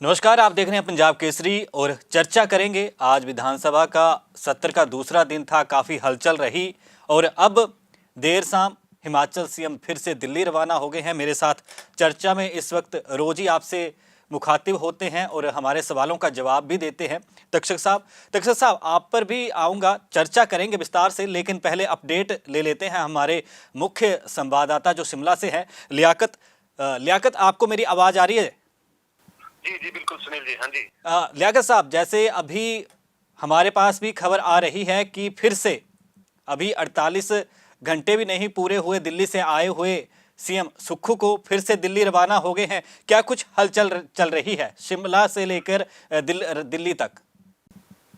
नमस्कार, आप देख रहे हैं पंजाब केसरी और चर्चा करेंगे। आज विधानसभा का सत्र का दूसरा दिन था, काफ़ी हलचल रही और अब देर शाम हिमाचल सीएम फिर से दिल्ली रवाना हो गए हैं। मेरे साथ चर्चा में इस वक्त रोजी आपसे मुखातिब होते हैं और हमारे सवालों का जवाब भी देते हैं तक्षक साहब, आप पर भी आऊँगा, चर्चा करेंगे विस्तार से, लेकिन पहले अपडेट ले लेते हैं हमारे मुख्य संवाददाता जो शिमला से हैं, लियाकत। आपको मेरी आवाज़ आ रही है? जी जी बिल्कुल सुनील जी, हाँ जी। लियाकत साहब, जैसे अभी हमारे पास भी खबर आ रही है कि फिर से अभी 48 घंटे भी नहीं पूरे हुए दिल्ली से आए हुए सीएम सुक्खू को फिर से दिल्ली रवाना हो गए हैं। क्या कुछ हलचल चल रही है शिमला से लेकर दिल्ली तक?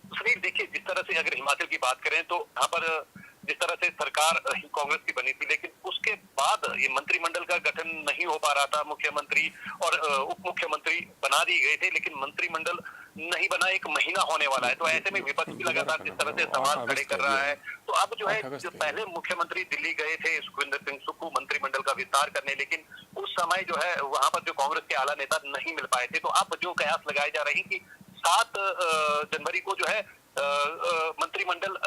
सुनील देखिए, जिस तरह से अगर हिमाचल की बात करें तो यहाँ पर जिस तरह से सरकार कांग्रेस की बनी थी, लेकिन उसके बाद ये मंत्रिमंडल का गठन नहीं हो पा रहा था। मुख्यमंत्री और उप मुख्यमंत्री बना दिए गए थे, लेकिन मंत्रिमंडल नहीं बना। एक महीना होने वाला है, तो ऐसे में विपक्ष भी लगातार जिस तरह से सवाल खड़े कर रहा है, तो अब जो है, जो पहले मुख्यमंत्री दिल्ली गए थे सुखविंदर सिंह सुक्खू मंत्रिमंडल का विस्तार करने, लेकिन उस समय जो है वहां पर जो कांग्रेस के आला नेता नहीं मिल पाए थे। तो अब जो कयास लगाए जा रही कि 7 जनवरी को जो है मंत्रिमंडल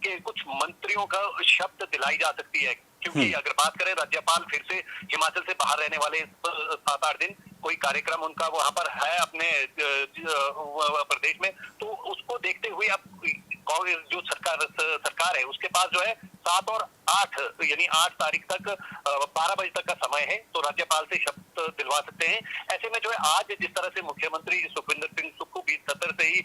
के कुछ मंत्रियों का शपथ दिलाई जा सकती है, क्योंकि अगर बात करें राज्यपाल फिर से हिमाचल से बाहर रहने वाले 7-8 दिन कोई कार्यक्रम उनका वहां पर है अपने प्रदेश में, तो उसको देखते हुए अब जो सरकार है उसके पास जो है 7 और 8 यानी 8 तारीख तक 12 बजे तक का समय है, तो राज्यपाल से शपथ दिलवा सकते हैं। ऐसे में जो है आज जिस तरह से मुख्यमंत्री सुखविंदर सिंह सुक्खू 20 से ही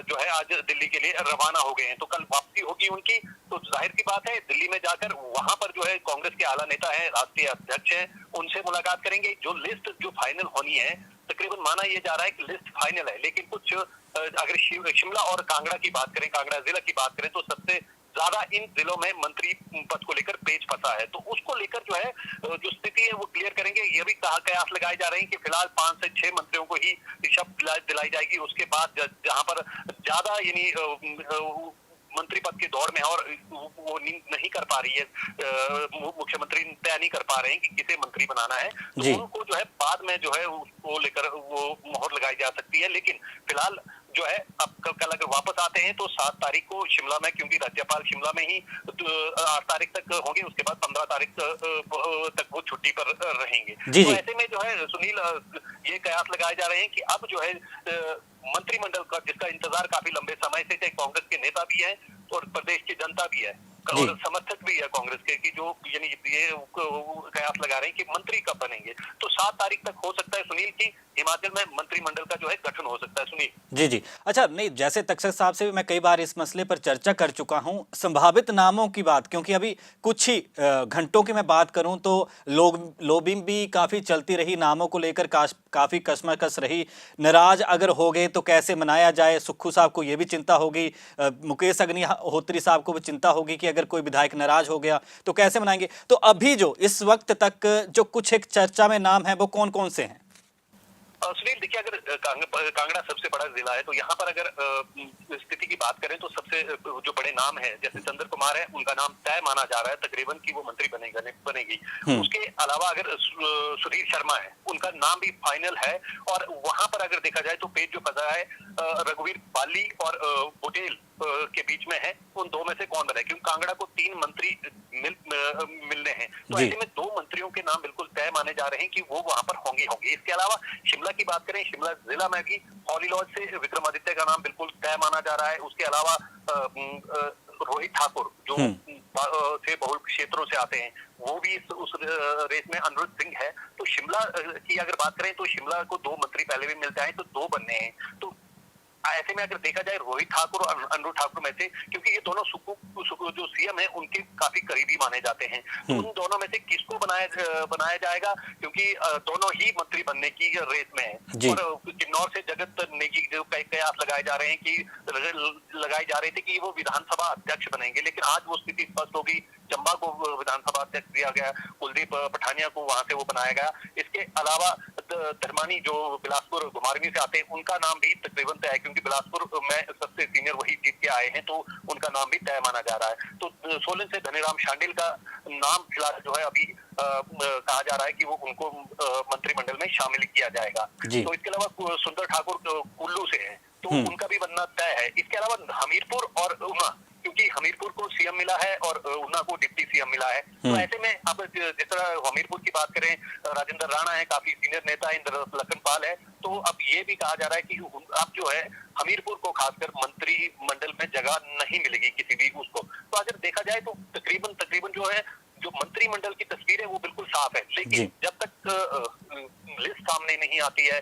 जो है आज दिल्ली के लिए रवाना हो गए हैं, तो कल वापसी होगी उनकी। तो जाहिर सी बात है दिल्ली में जाकर वहां पर जो है कांग्रेस के आला नेता है, राष्ट्रीय अध्यक्ष है, उनसे मुलाकात करेंगे। जो लिस्ट जो फाइनल होनी है, तकरीबन माना यह जा रहा है कि लिस्ट फाइनल है, लेकिन कुछ अगर शिमला और कांगड़ा की बात करें, कांगड़ा जिला की बात करें, तो सबसे ज्यादा इन जिलों में मंत्री पद को लेकर पेच फंसा है। तो उसको लेकर जो है जो स्थिति है वो क्लियर करेंगे। ये भी कयास लगाए जा रहे हैं कि फिलहाल 5 से 6 मंत्रियों को ही शपथ दिलाई जाएगी। उसके बाद जहां पर ज्यादा यानी मंत्री पद की दौड़ में और वो नहीं कर पा रही है, मुख्यमंत्री तय नहीं कर पा रहे हैं कि किसे मंत्री बनाना है, तो उनको जो है बाद में जो है उसको लेकर वो मोहर लगाई जा सकती है। लेकिन फिलहाल जो है अब कल अगर वापस आते हैं तो 7 तारीख को शिमला में, क्योंकि राज्यपाल शिमला में ही 8 तारीख तक होंगे, उसके बाद 15 तारीख तक वो छुट्टी पर रहेंगे। तो ऐसे में जो है सुनील ये कयास लगाए जा रहे हैं कि अब जो है मंत्रिमंडल का, जिसका इंतजार काफी लंबे समय से कांग्रेस के नेता भी है और प्रदेश की जनता भी है और समर्थक भी है कांग्रेस के, कि जो यानी ये कयास लगा रहे हैं कि मंत्री कब बनेंगे। तो 7 तारीख तक हो सकता है सुनील की हिमाचल में मंत्रिमंडल का जो है गठन हो सकता है सुनील। जी। अच्छा, नहीं, जैसे तक्षक साहब से भी मैं कई बार इस मसले पर चर्चा कर चुका हूं, संभावित नामों की बात, क्योंकि अभी कुछ ही घंटों की मैं बात करूं तो लॉबिंग भी काफ़ी चलती रही, नामों को लेकर काफ़ी कशमकश रही। नाराज अगर हो गए तो कैसे मनाया जाए, सुक्खू साहब को ये भी चिंता होगी, मुकेश अग्निहोत्री साहब को भी चिंता होगी कि अगर कोई विधायक नाराज हो गया तो कैसे मनाएंगे। तो अभी जो इस वक्त तक जो कुछ एक चर्चा में नाम है वो कौन कौन से हैं? सुनील देखिए, अगर कांगड़ा सबसे बड़ा जिला है, तो यहाँ पर अगर स्थिति की बात करें तो सबसे जो बड़े नाम है, जैसे चंद्र कुमार है, उनका नाम तय माना जा रहा है तकरीबन कि वो मंत्री बनेगी। उसके अलावा अगर सुधीर शर्मा है, उनका नाम भी फाइनल है। और वहां पर अगर देखा जाए तो पेज जो फंसा है रघुवीर बाली और बुटेल के बीच में है, उन दो में से कौन बने, क्योंकि कांगड़ा को 3 मंत्री मिलने हैं। तो ऐसे में 2 मंत्रियों के नाम बिल्कुल तय माने जा रहे हैं कि वो वहां पर होंगे। इसके अलावा शिमला की बात करें, शिमला जिला में भी हॉली लॉज से विक्रमादित्य का नाम बिल्कुल तय माना जा रहा है। उसके अलावा रोहित ठाकुर जो से बहुल क्षेत्रों से आते हैं, वो भी उस रेस में अनुरुद्ध सिंह है। तो शिमला की अगर बात करें तो शिमला को 2 मंत्री पहले भी मिल जाए तो 2 बनने हैं। तो ऐसे में अगर देखा जाए रोहित ठाकुर और अनुरुद्ध ठाकुर में से, क्योंकि ये दोनों सुक्खू जो सीएम है उनके काफी करीबी माने जाते हैं, तो उन दोनों में से किसको बनाया जाएगा, क्योंकि दोनों ही मंत्री बनने की रेस में है। और किन्नौर से जगत नेगी जो कयास लगाए जा रहे हैं कि लगाई जा रही थी कि वो विधानसभा अध्यक्ष बनेंगे, लेकिन आज वो स्थिति स्पष्ट होगी। चंबा को विधानसभा अध्यक्ष दिया गया, कुलदीप पठानिया को वहां से वो बनाया गया। इसके अलावा धर्मानी जो बिलासपुर घुमारवीं से आते हैं, उनका नाम भी तकरीबन तय है, क्योंकि बिलासपुर में सबसे सीनियर वही जीत के आए हैं, तो उनका नाम भी तय माना जा रहा है। तो सोलन से धनीराम शांडिल का नाम फिलहाल जो है अभी कहा जा रहा है कि वो उनको मंत्रिमंडल में शामिल किया जाएगा। जी। तो इसके अलावा सुंदर ठाकुर कुल्लू से हैं, तो उनका भी बनना तय है। इसके अलावा हमीरपुर और ऊना, क्योंकि हमीरपुर को सीएम मिला है और ऊना को डिप्टी सीएम मिला है, तो ऐसे में अब जिस तरह हमीरपुर की बात करें, राजेंद्र राणा है, काफी सीनियर नेता, इंद्र लखनपाल है, तो अब ये भी कहा जा रहा है कि अब जो है हमीरपुर को खासकर मंत्रिमंडल में जगह नहीं मिलेगी किसी भी उसको। तो अगर देखा जाए तो तकरीबन जो है, जो मंत्रिमंडल की तस्वीर है वो बिल्कुल साफ है, लेकिन जब तक लिस्ट सामने नहीं आती है,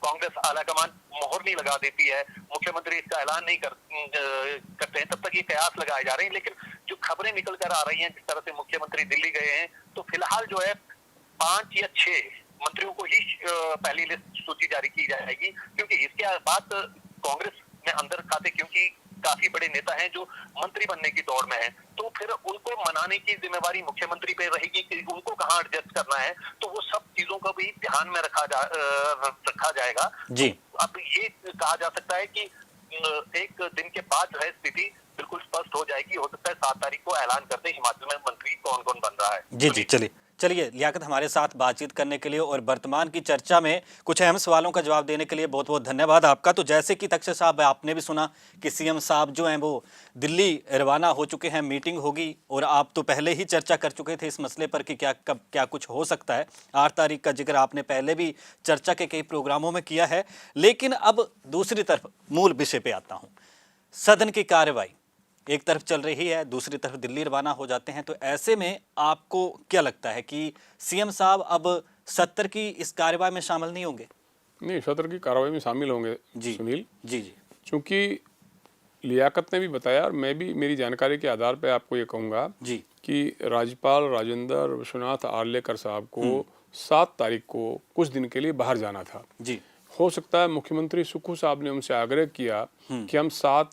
कांग्रेस आलाकमान मोहर नहीं लगा देती है, मुख्यमंत्री इसका ऐलान नहीं करते हैं, तब तक ये कयास लगाए जा रहे हैं। लेकिन जो खबरें निकल कर आ रही हैं, जिस तरह से मुख्यमंत्री दिल्ली गए हैं, तो फिलहाल जो है 5 या 6 मंत्रियों को ही पहली लिस्ट सूची जारी की जाएगी, क्योंकि इसके बाद कांग्रेस में अंदर खाते, क्योंकि काफी बड़े नेता हैं जो मंत्री बनने की दौड़ में हैं, तो फिर उनको मनाने की जिम्मेवारी मुख्यमंत्री पे रहेगी कि उनको कहाँ एडजस्ट करना है। तो वो सब चीजों को भी ध्यान में रखा जाएगा जी। अब ये कहा जा सकता है कि एक दिन के बाद जो है स्थिति बिल्कुल स्पष्ट हो जाएगी। हो सकता है 7 तारीख को ऐलान कर दे हिमाचल में मंत्री कौन कौन बन रहा है। जी, चलिए लियाकत, हमारे साथ बातचीत करने के लिए और वर्तमान की चर्चा में कुछ अहम सवालों का जवाब देने के लिए बहुत बहुत धन्यवाद आपका। तो जैसे कि तक्षक साहब, आपने भी सुना कि सीएम साहब जो हैं वो दिल्ली रवाना हो चुके हैं, मीटिंग होगी, और आप तो पहले ही चर्चा कर चुके थे इस मसले पर कि क्या कुछ हो सकता है। 8 तारीख का जिक्र आपने पहले भी चर्चा के कई प्रोग्रामों में किया है। लेकिन अब दूसरी तरफ मूल विषय पर आता हूँ। सदन की कार्रवाई एक तरफ चल रही है, दूसरी तरफ दिल्ली रवाना हो जाते हैं, तो ऐसे में आपको क्या लगता है कि सीएम साहब अब सत्र की इस कार्रवाई में शामिल नहीं होंगे? नहीं, सत्र की कार्रवाई में शामिल होंगे जी सुनील। जी। क्योंकि लियाकत ने भी बताया और मैं भी मेरी जानकारी के आधार पर आपको ये कहूँगा जी कि राज्यपाल राजेंद्र विश्वनाथ आर्लेकर साहब को 7 तारीख को कुछ दिन के लिए बाहर जाना था जी। हो सकता है मुख्यमंत्री सुक्खू साहब ने उनसे आग्रह किया कि हम 7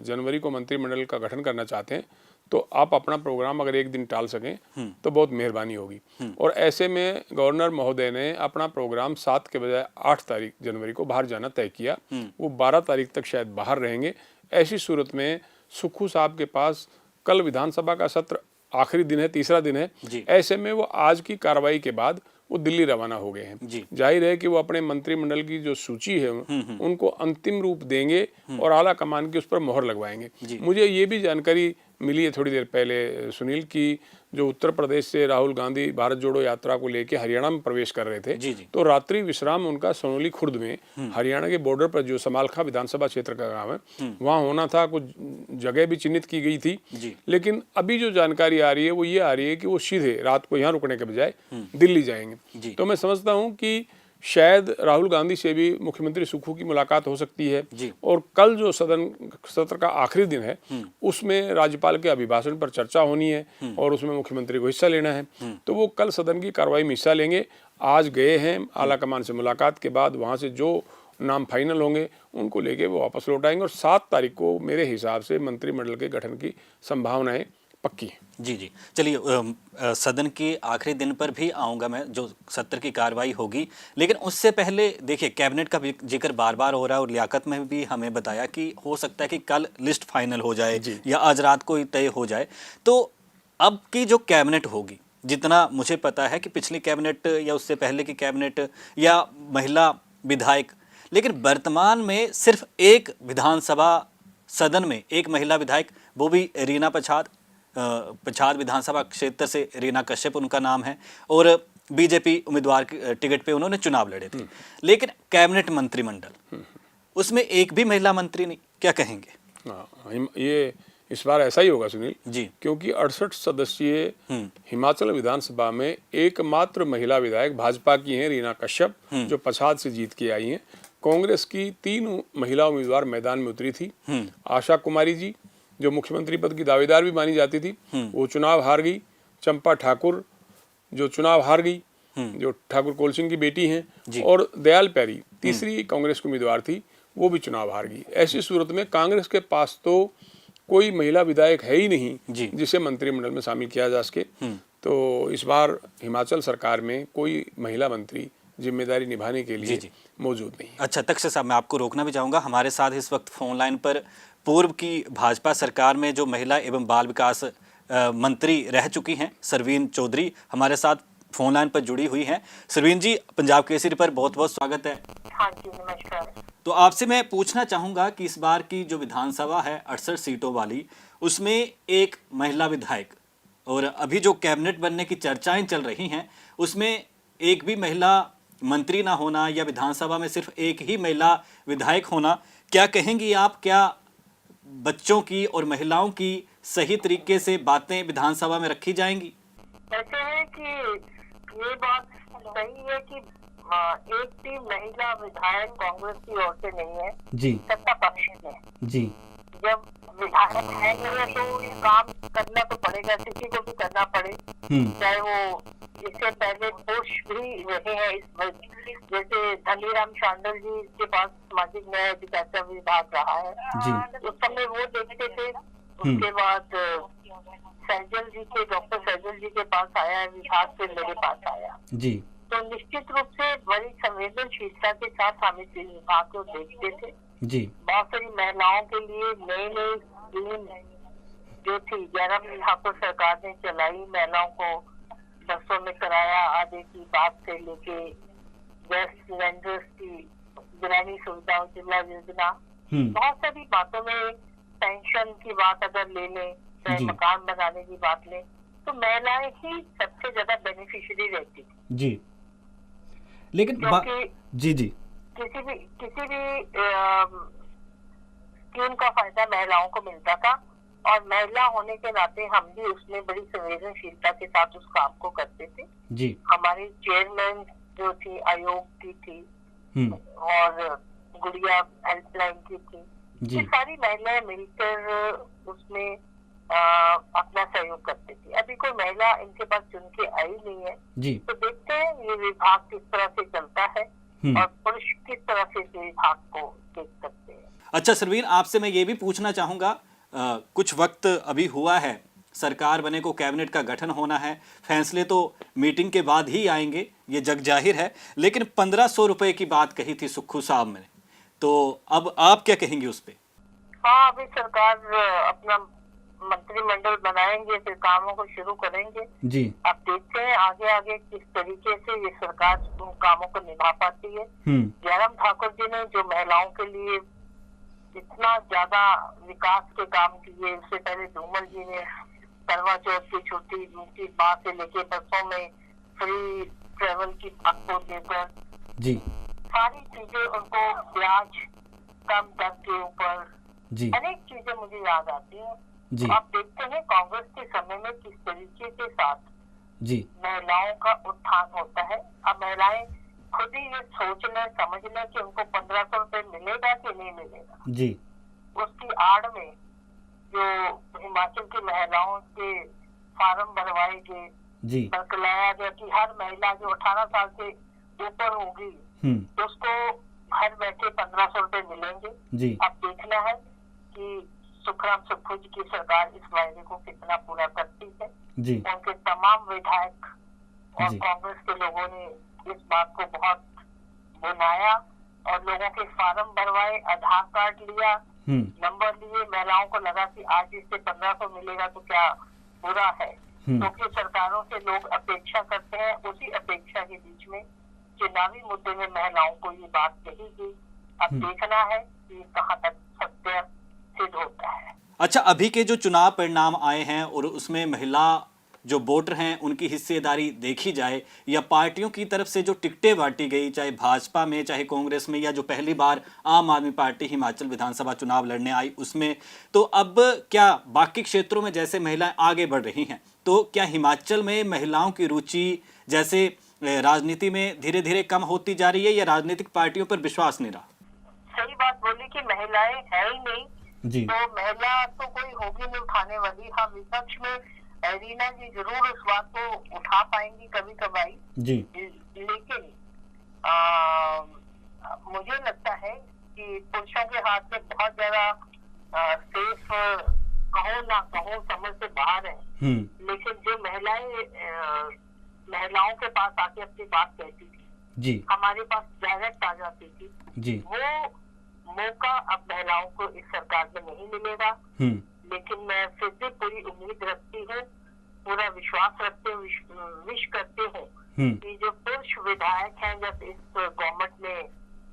जनवरी को मंत्रिमंडल का गठन करना चाहते हैं, तो आप अपना प्रोग्राम अगर एक दिन टाल सकें तो बहुत मेहरबानी होगी। और ऐसे में गवर्नर महोदय ने अपना प्रोग्राम 7 के बजाय 8 तारीख जनवरी को बाहर जाना तय किया। वो 12 तारीख तक शायद बाहर रहेंगे। ऐसी सूरत में सुक्खू साहब के पास कल विधानसभा का सत्र आखिरी दिन है, तीसरा दिन है, ऐसे में वो आज की कार्रवाई के बाद वो दिल्ली रवाना हो गए हैं। जाहिर है कि वो अपने मंत्रिमंडल की जो सूची है उनको अंतिम रूप देंगे और आला कमान की उस पर मोहर लगवाएंगे। मुझे ये भी जानकारी मिली है थोड़ी देर पहले सुनील की जो उत्तर प्रदेश से राहुल गांधी भारत जोड़ो यात्रा को लेकर हरियाणा में प्रवेश कर रहे थे, तो रात्रि विश्राम उनका सोनोली खुर्द में हरियाणा के बॉर्डर पर जो समालखा विधानसभा क्षेत्र का गांव है वहां होना था। कुछ जगह भी चिन्हित की गई थी, लेकिन अभी जो जानकारी आ रही है वो ये आ रही है कि वो सीधे रात को यहाँ रुकने के बजाय दिल्ली जाएंगे। तो मैं समझता हूँ कि शायद राहुल गांधी से भी मुख्यमंत्री सुक्खू की मुलाकात हो सकती है। और कल जो सत्र का आखिरी दिन है उसमें राज्यपाल के अभिभाषण पर चर्चा होनी है और उसमें मुख्यमंत्री को हिस्सा लेना है, तो वो कल सदन की कार्रवाई में हिस्सा लेंगे। आज गए हैं आला कमान से मुलाकात के बाद, वहाँ से जो नाम फाइनल होंगे उनको लेके वो वापस लौट आएंगे और 7 तारीख को मेरे हिसाब से मंत्रिमंडल के गठन की संभावनाएं पक्की है। जी। चलिए सदन के आखिरी दिन पर भी आऊँगा मैं, जो सत्र की कार्रवाई होगी, लेकिन उससे पहले देखिए कैबिनेट का भी जिक्र बार बार हो रहा है और लियाकत में भी हमें बताया कि हो सकता है कि कल लिस्ट फाइनल हो जाए या आज रात को ही तय हो जाए। तो अब की जो कैबिनेट होगी, जितना मुझे पता है कि पिछली कैबिनेट या उससे पहले की कैबिनेट या महिला विधायक, लेकिन वर्तमान में सिर्फ एक विधानसभा सदन में एक महिला विधायक, वो भी रीना पच्छाद विधानसभा क्षेत्र से रीना कश्यप उनका नाम है, और बीजेपी उम्मीदवार की टिकट पे उन्होंने चुनाव लड़े थे। लेकिन कैबिनेट मंत्रिमंडल उसमें एक भी महिला मंत्री नहीं, क्या कहेंगे? ये इस बार ऐसा ही होगा सुनील जी, क्योंकि 68 सदस्यीय हिमाचल विधानसभा में एकमात्र महिला विधायक भाजपा की हैं रीना कश्यप, जो पच्छाद से जीत के आई हैं। कांग्रेस की 3 महिला उम्मीदवार मैदान में उतरी थी। आशा कुमारी जी जो मुख्यमंत्री पद की दावेदार भी मानी जाती थी, वो चुनाव हार गई। चंपा ठाकुर जो चुनाव हार गई, जो ठाकुर कोल सिंह की बेटी हैं, और दयाल प्यारी तीसरी कांग्रेस की उम्मीदवार थी, वो भी चुनाव हार गई। ऐसी सूरत में कांग्रेस के पास तो कोई महिला विधायक है ही नहीं जिसे मंत्रिमंडल में शामिल किया जा सके। तो इस बार हिमाचल सरकार में कोई महिला मंत्री जिम्मेदारी निभाने के लिए मौजूद नहीं। अच्छा तक्षक साहब, मैं आपको रोकना भी चाहूँगा। हमारे साथ इस वक्त फोन लाइन पर पूर्व की भाजपा सरकार में जो महिला एवं बाल विकास मंत्री रह चुकी हैं सरवीन चौधरी, हमारे साथ फोन लाइन पर जुड़ी हुई हैं। सरवीन जी, पंजाब केसरी पर बहुत बहुत स्वागत है। हाँ जी, नमस्कार। तो आपसे मैं पूछना चाहूँगा कि इस बार की जो विधानसभा है 68 सीटों वाली, उसमें एक महिला विधायक, और अभी जो कैबिनेट बनने की चर्चाएं चल रही हैं उसमें एक भी महिला मंत्री ना होना या विधानसभा में सिर्फ एक ही महिला विधायक होना, क्या कहेंगी आप? क्या बच्चों की और महिलाओं की सही तरीके से बातें विधानसभा में रखी जाएंगी? ऐसे है कि ये बात सही है कि एक भी महिला विधायक कांग्रेस की ओर से नहीं है जी सत्ता पक्ष में। जी। जब विधायक है नहीं है तो ये काम करना तो पड़ेगा, किसी को भी करना पड़े, चाहे वो इससे पहले पुरुष भी रहे हैं। इस जैसे धनीराम शांडल जी के पास सामाजिक न्याय अधिकारिता विभाग रहा है, उस समय वो देखते थे। उसके बाद सैजल जी के, डॉक्टर सैजल जी के पास आया है विभाग से, मेरे पास आया जी। तो निश्चित रूप से बड़ी संवेदनशीलता के साथ हम इस विभाग को देखते थे जी। बहुत सारी महिलाओं के लिए नई नई स्कीम जो थी जयराम ठाकुर सरकार ने चलाई, महिलाओं को बसों में किराया आदि की बात से लेके गैस सिलेंडर्स की गिरानी सुविधा, उज्ज्वला योजना, बहुत सारी बातों में पेंशन की बात अगर ले लें, चाहे मकान बनाने की बात लें, तो महिलाएं ही सबसे ज्यादा बेनिफिशियरी रहती थी जी। लेकिन जी जी किसी भी स्कीम का फायदा महिलाओं को मिलता था और महिला होने के नाते हम भी उसमें बड़ी संवेदनशीलता के साथ उस काम को करते थे जी। हमारी चेयरमैन जो थी आयोग की थी और गुड़िया हेल्पलाइन की थी, ये सारी महिलाएं मिलकर उसमें अपना सहयोग करती थी। अभी कोई महिला इनके पास चुन के आई नहीं है जी। तो देखते हैं ये विभाग किस तरह से चलता है और पुरुष किस तरह से इस विभाग को देख सकते हैं। अच्छा सरवीन, आपसे मैं ये भी पूछना चाहूँगा, कुछ वक्त अभी हुआ है, सरकार बने को कैबिनेट का गठन होना है, फैसले तो मीटिंग के बाद ही आएंगे, ये जग जाहिर है, लेकिन 1500 रुपए की बात कही थी सुक्खू साहब ने, तो अब आप क्या कहेंगे उस पर? हाँ, अभी सरकार अपना मंत्रिमंडल बनाएंगे, फिर कामों को शुरू करेंगे जी। अब देखते हैं आगे आगे किस तरीके से ये सरकार उन कामों को निभा पाती है। जयराम ठाकुर जी ने जो महिलाओं के लिए इतना ज्यादा विकास के काम किए, उससे पहले धूमल जी ने करवा चौथ की छुट्टी की बात से लेके बसों में फ्री ट्रेवल की बात को लेकर जी सारी चीजें, उनको ब्याज कम दर के ऊपर अनेक चीजें मुझे याद आती हैं। तो आप देखते हैं कांग्रेस के समय में किस तरीके के साथ जी महिलाओं का उत्थान होता है। अब महिलाएं खुद ही ये सोच लें, समझ लें कि उनको 1500 रुपए मिलेगा कि नहीं मिलेगा जी। उसकी आड़ में जो हिमाचल की महिलाओं के फार्म भरवाए गए जी, बतलाया गया कि हर महिला जो 18 साल से ऊपर होगी उसको घर बैठे 1500 रुपए मिलेंगे जी। अब देखना है कि सुखराम सुक्खू जी की सरकार इस वायदे को कितना पूरा करती है जी। उनके तमाम विधायक और कांग्रेस के लोगों ने इस बात को बहुत बुलाया और लोगों के फार्म भरवाए, आधार कार्ड लिया, नंबर लिए, महिलाओं को लगा कि आज इससे 1500 मिलेगा तो क्या बुरा है, क्योंकि सरकारों से लोग अपेक्षा करते हैं। उसी अपेक्षा के बीच में चुनावी मुद्दे में महिलाओं को ये बात कही गई। अब देखना है कि कहाँ तक सत्य सिद्ध होता है। अच्छा, अभी के जो चुनाव परिणाम आए हैं और उसमें महिला जो वोटर हैं उनकी हिस्सेदारी देखी जाए, या पार्टियों की तरफ से जो टिकटें बांटी गई, चाहे भाजपा में चाहे कांग्रेस में, या जो पहली बार आम आदमी पार्टी हिमाचल विधानसभा चुनाव लड़ने आई उसमें, तो अब क्या बाकी क्षेत्रों में जैसे महिलाएं आगे बढ़ रही हैं, तो क्या हिमाचल में महिलाओं की रुचि जैसे राजनीति में धीरे धीरे कम होती जा रही है, या राजनीतिक पार्टियों पर विश्वास नहीं रहा? सही बात बोली कि महिलाएं है ही नहीं जी। तो महिला तो कोई होगी नहीं उठाने वाली। हाँ, विपक्ष में रीना जी जरूर उस बात को उठा पाएंगी कभी कभाई जी, लेकिन मुझे लगता है कि पुरुषों के हाथ में बहुत ज्यादा सेफ कहो ना कहो समझ से बाहर है, लेकिन जो महिलाओं के पास आके अपनी बात कहती थी जी, हमारे पास डायरेक्ट आ जाती थी जी, वो मौका अब महिलाओं को इस सरकार में नहीं मिलेगा। लेकिन मैं फिर भी पूरी उम्मीद रखती हूँ, पूरा विश्वास रखते हुए विश करती हूँ कि जो पुरुष विधायक हैं, जब इस गवर्नमेंट में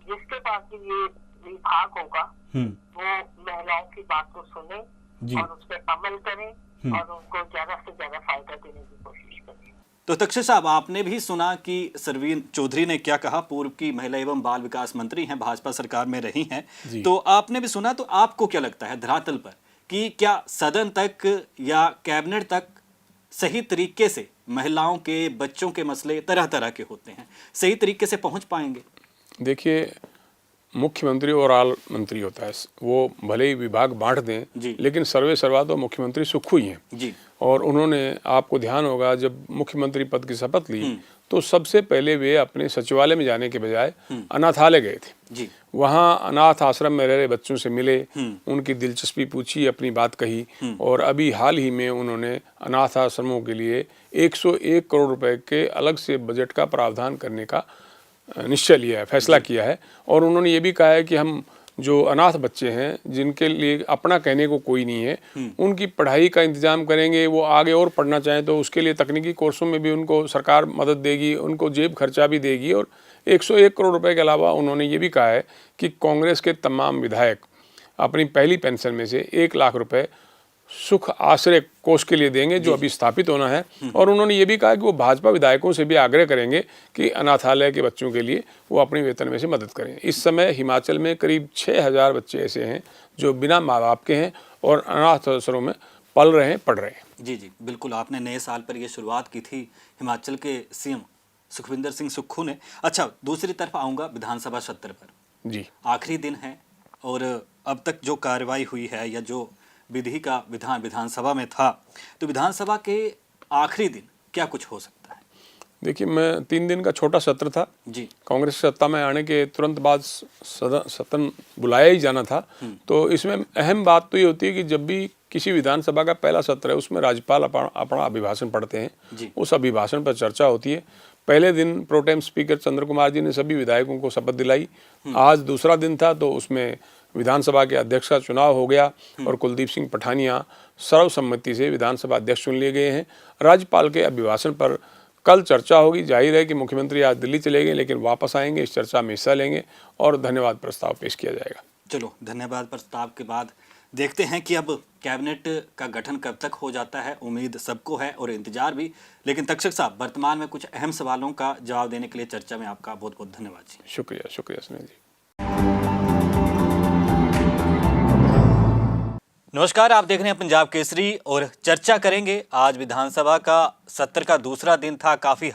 जिसके पास भी ये विभाग होगा, वो महिलाओं की बात को सुने और उस पर अमल करें और उनको ज्यादा से ज्यादा फायदा देने की कोशिश करें। तो तक्षक साहब, आपने भी सुना कि सरवीन चौधरी ने क्या कहा। पूर्व की महिला एवं बाल विकास मंत्री हैं, भाजपा सरकार में रही हैं, तो आपने भी सुना। तो आपको क्या लगता है धरातल पर कि क्या सदन तक या कैबिनेट तक सही तरीके से महिलाओं के, बच्चों के मसले तरह तरह के होते हैं, सही तरीके से पहुंच पाएंगे? देखिए, मुख्यमंत्री और आल मंत्री होता है, वो भले ही विभाग बांट दें, लेकिन सर्वे सर्वा तो मुख्यमंत्री सुक्खू ही हैं जी। और उन्होंने, आपको ध्यान होगा, जब मुख्यमंत्री पद की शपथ ली तो सबसे पहले वे अपने सचिवालय में जाने के बजाय अनाथालय गए थे जी। वहाँ अनाथ आश्रम में रह रहे बच्चों से मिले, उनकी दिलचस्पी पूछी, अपनी बात कही। और अभी हाल ही में उन्होंने अनाथ आश्रमों के लिए 101 करोड़ रुपए के अलग से बजट का प्रावधान करने का निश्चय लिया है, फैसला किया है। और उन्होंने ये भी कहा है कि हम जो अनाथ बच्चे हैं, जिनके लिए अपना कहने को कोई नहीं है, उनकी पढ़ाई का इंतजाम करेंगे। वो आगे और पढ़ना चाहें तो उसके लिए तकनीकी कोर्सों में भी उनको सरकार मदद देगी, उनको जेब खर्चा भी देगी। और 101 करोड़ रुपए के अलावा उन्होंने ये भी कहा है कि कांग्रेस के तमाम विधायक अपनी पहली पेंशन में से 1 लाख रुपए सुख आश्रय कोष के लिए देंगे, जो अभी स्थापित होना है। और उन्होंने ये भी कहा कि वो भाजपा विधायकों से भी आग्रह करेंगे कि अनाथालय के बच्चों के लिए वो अपनी वेतन में से मदद करें। इस समय हिमाचल में करीब 6000 बच्चे ऐसे हैं जो बिना माँ बाप के हैं और अनाथ आश्रमों में पल रहे हैं, पढ़ रहे हैं। जी जी, बिल्कुल। आपने नए साल पर ये शुरुआत की थी हिमाचल के सीएम सुखविंदर सिंह सुक्खू ने। अच्छा, दूसरी तरफ आऊँगा विधानसभा सत्र पर। जी, आखिरी दिन है और अब तक जो कार्रवाई हुई है या जो विधि का विधानसभा में था, तो विधानसभा के आखिरी दिन क्या कुछ हो सकता है? देखिए, मैं 3 दिन का छोटा सत्र था जी। कांग्रेस सत्ता में आने के तुरंत बाद सदन बुलाया ही जाना था। तो इसमें अहम बात तो ये होती है कि जब भी किसी विधानसभा का पहला सत्र है, उसमें राज्यपाल अपना अभिभाषण पढ़ते हैं, उस अभिभाषण पर चर्चा होती है। पहले दिन प्रोटेम स्पीकर चंद्र कुमार जी ने सभी विधायकों को शपथ दिलाई। आज दूसरा दिन था, तो उसमें विधानसभा के अध्यक्ष का चुनाव हो गया और कुलदीप सिंह पठानिया सर्वसम्मति से विधानसभा अध्यक्ष चुन लिए गए हैं। राज्यपाल के अभिभाषण पर कल चर्चा होगी। जाहिर है कि मुख्यमंत्री आज दिल्ली चले गए, लेकिन वापस आएंगे, इस चर्चा में हिस्सा लेंगे और धन्यवाद प्रस्ताव पेश किया जाएगा। चलो, धन्यवाद प्रस्ताव के बाद देखते हैं कि अब कैबिनेट का गठन कब तक हो जाता है। उम्मीद सबको है और इंतजार भी। लेकिन तक्षक साहब, वर्तमान में कुछ अहम सवालों का जवाब देने के लिए चर्चा में आपका बहुत बहुत धन्यवाद जी। शुक्रिया सुनील जी। नमस्कार, आप देख रहे हैं पंजाब केसरी और चर्चा करेंगे। आज विधानसभा का सत्र का दूसरा दिन था। काफी